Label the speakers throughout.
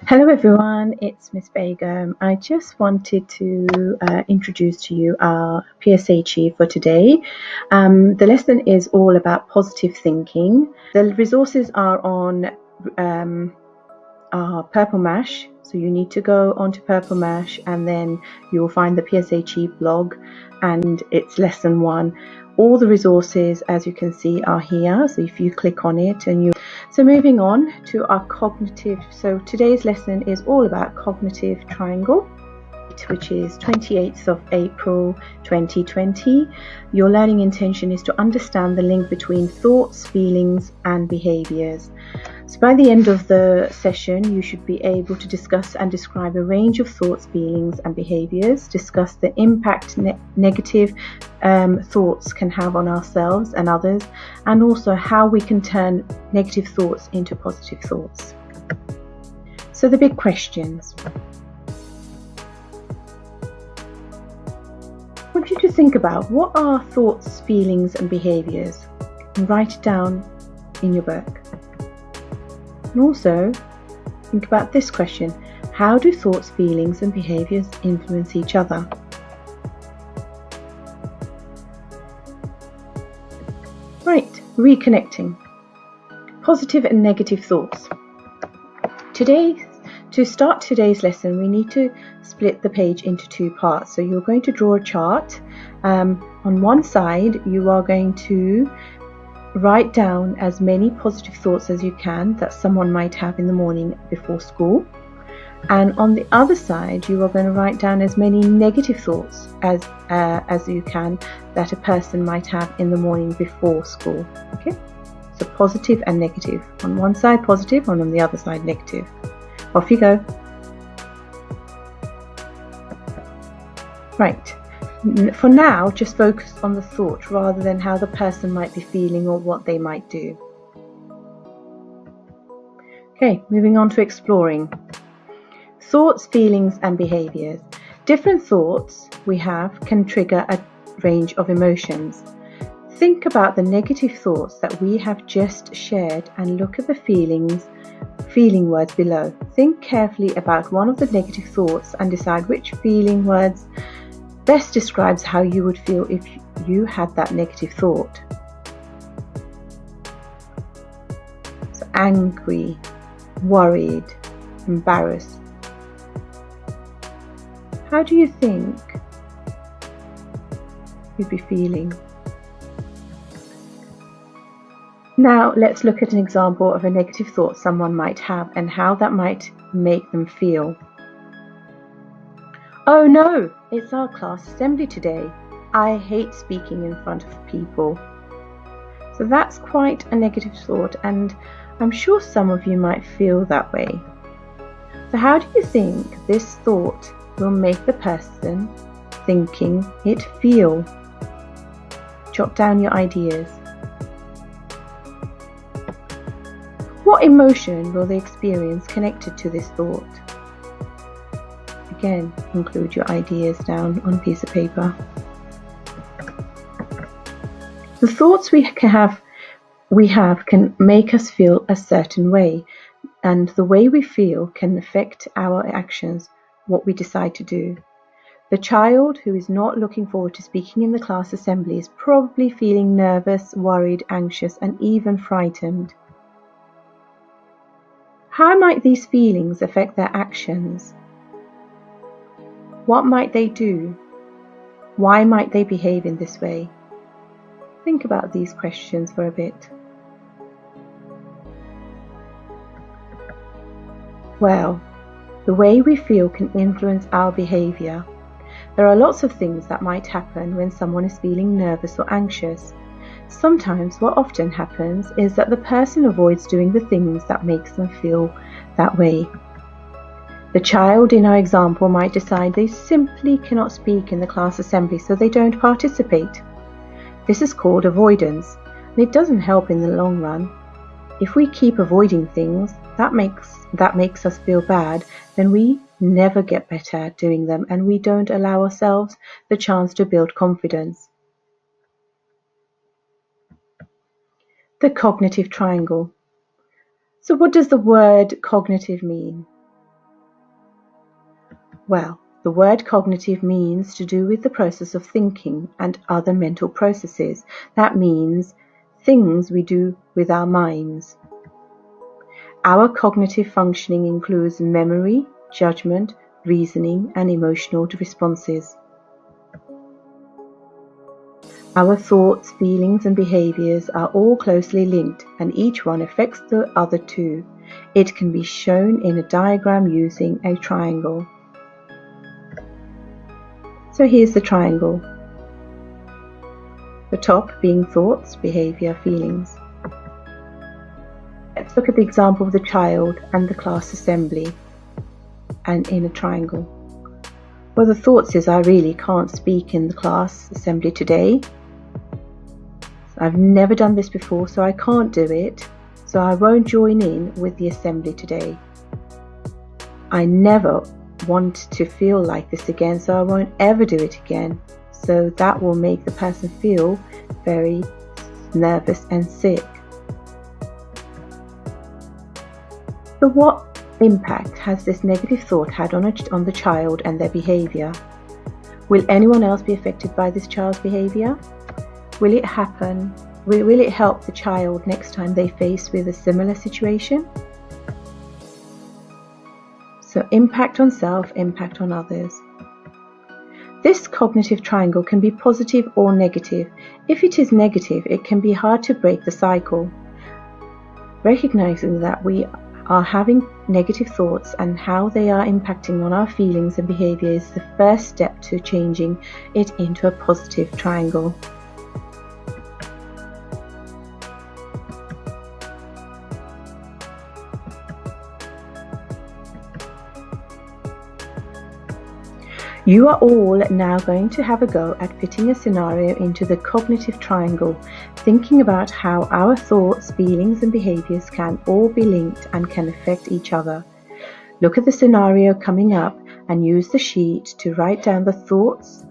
Speaker 1: Hello everyone, it's Miss Begum. I just wanted to introduce to you our PSHE for today. The lesson is all about positive thinking. The resources are on our Purple Mash, so you need to go onto Purple Mash and then you will find the PSHE blog and it's lesson 1. All the resources, as you can see, are here, so if you click on it So moving on to our cognitive, so today's lesson is all about cognitive triangle, which is 28th of April 2020. Your learning intention is to understand the link between thoughts, feelings and behaviours. So by the end of the session, you should be able to discuss and describe a range of thoughts, feelings and behaviours, discuss the impact negative thoughts can have on ourselves and others, and also how we can turn negative thoughts into positive thoughts. So the big questions. I want you to think about what are thoughts, feelings and behaviours, and write it down in your book. And also think about this question: how do thoughts, feelings and behaviours influence each other? Right, reconnecting. Positive and negative thoughts. To start today's lesson, we need to split the page into 2 parts. So you're going to draw a chart. On one side, you are going to write down as many positive thoughts as you can that someone might have in the morning before school. And on the other side, you are going to write down as many negative thoughts as you can that a person might have in the morning before school. Okay? So positive and negative. On one side positive, and on the other side negative. Off you go. Right. For now, just focus on the thought rather than how the person might be feeling or what they might do. Okay, moving on to exploring. Thoughts, feelings and behaviours. Different thoughts we have can trigger a range of emotions. Think about the negative thoughts that we have just shared and look at the feeling words below. Think carefully about one of the negative thoughts and decide which feeling words best describes how you would feel if you had that negative thought. So angry, worried, embarrassed. How do you think you'd be feeling? Now let's look at an example of a negative thought someone might have and how that might make them feel. Oh no, it's our class assembly today. I hate speaking in front of people. So that's quite a negative thought, and I'm sure some of you might feel that way. So how do you think this thought will make the person thinking it feel? Jot down your ideas. What emotion will they experience connected to this thought? Again, include your ideas down on a piece of paper. The thoughts we have can make us feel a certain way, and the way we feel can affect our actions, what we decide to do. The child who is not looking forward to speaking in the class assembly is probably feeling nervous, worried, anxious, and even frightened. How might these feelings affect their actions? What might they do? Why might they behave in this way? Think about these questions for a bit. Well, the way we feel can influence our behaviour. There are lots of things that might happen when someone is feeling nervous or anxious. Sometimes what often happens is that the person avoids doing the things that makes them feel that way. The child in our example might decide they simply cannot speak in the class assembly, so they don't participate. This is called avoidance, and it doesn't help in the long run. If we keep avoiding things that makes us feel bad, then we never get better at doing them, and we don't allow ourselves the chance to build confidence. The cognitive triangle. So what does the word cognitive mean? Well, the word cognitive means to do with the process of thinking and other mental processes. That means things we do with our minds. Our cognitive functioning includes memory, judgment, reasoning, and emotional responses. Our thoughts, feelings, and behaviors are all closely linked, and each one affects the other two. It can be shown in a diagram using a triangle. So here's the triangle. The top being thoughts, behavior, feelings. Let's look at the example of the child and the class assembly and in a triangle. Well, the thoughts is I really can't speak in the class assembly today. I've never done this before, so I can't do it. So I won't join in with the assembly today. I never want to feel like this again, so I won't ever do it again. So that will make the person feel very nervous and sick. So what impact has this negative thought had on the child and their behavior? Will anyone else be affected by this child's behavior? Will it help the child next time they face with a similar situation? So impact on self, impact on others. This cognitive triangle can be positive or negative. If it is negative, it can be hard to break the cycle. Recognizing that we are having negative thoughts and how they are impacting on our feelings and behavior is the first step to changing it into a positive triangle. You are all now going to have a go at fitting a scenario into the cognitive triangle, thinking about how our thoughts, feelings, and behaviors can all be linked and can affect each other. Look at the scenario coming up and use the sheet to write down the thoughts,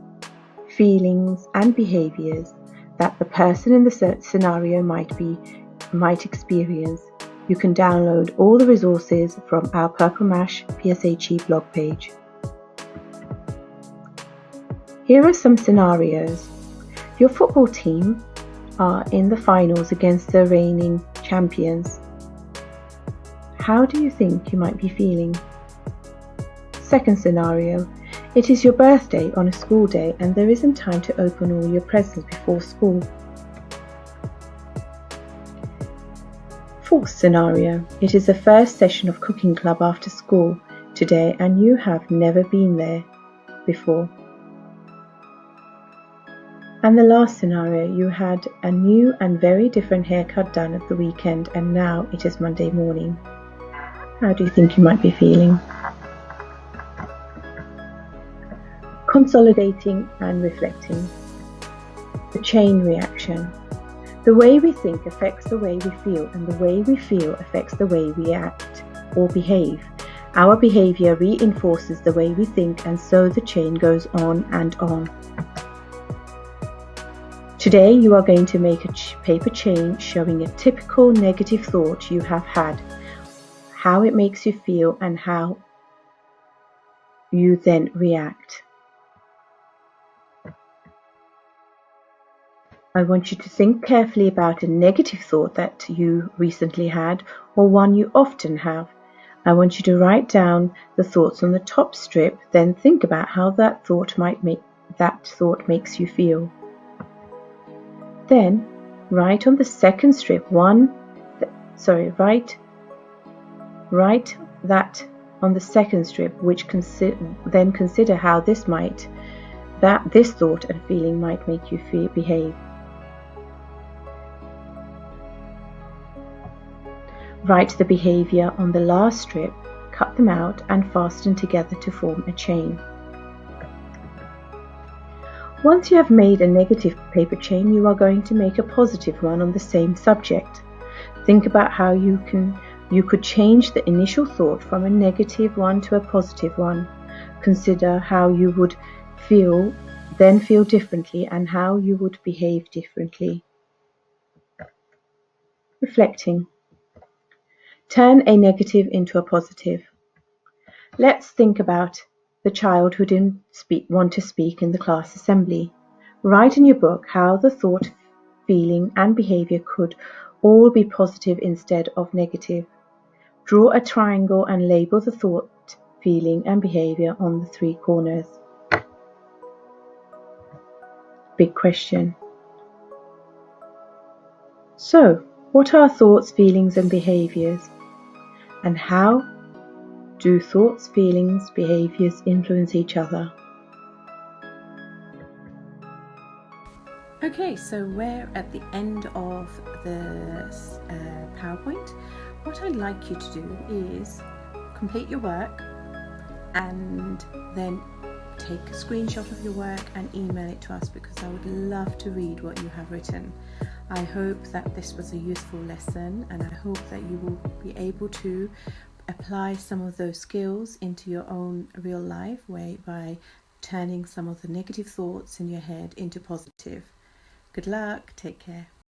Speaker 1: feelings, and behaviors that the person in the scenario might experience. You can download all the resources from our Purple Mash PSHE blog page. Here are some scenarios. Your football team are in the finals against the reigning champions. How do you think you might be feeling? Second scenario. It is your birthday on a school day and there isn't time to open all your presents before school. Fourth scenario. It is the first session of cooking club after school today and you have never been there before. And the last scenario, you had a new and very different haircut done at the weekend and now it is Monday morning. How do you think you might be feeling? Consolidating and reflecting. The chain reaction. The way we think affects the way we feel and the way we feel affects the way we act or behave. Our behavior reinforces the way we think and so the chain goes on and on. Today you are going to make a paper chain showing a typical negative thought you have had, how it makes you feel and how you then react. I want you to think carefully about a negative thought that you recently had or one you often have. I want you to write down the thoughts on the top strip, then think about how that thought makes you feel. Then write on the second strip write that on the second strip, which then consider how this thought and feeling might make you behave. Write the behavior on the last strip, cut them out and fasten together to form a chain. Once you have made a negative paper chain, you are going to make a positive one on the same subject. Think about how you could change the initial thought from a negative one to a positive one. Consider how you would feel differently and how you would behave differently. Reflecting. Turn a negative into a positive. Let's think about the child who didn't want to speak in the class assembly. Write in your book how the thought, feeling, and behavior could all be positive instead of negative. Draw a triangle and label the thought, feeling, and behavior on the 3 corners. Big question. So, what are thoughts, feelings, and behaviors? And how do thoughts, feelings, behaviors influence each other?
Speaker 2: Okay, so we're at the end of the PowerPoint. What I'd like you to do is complete your work and then take a screenshot of your work and email it to us, because I would love to read what you have written. I hope that this was a useful lesson, and I hope that you will be able to apply some of those skills into your own real life by turning some of the negative thoughts in your head into positive. Good luck, take care.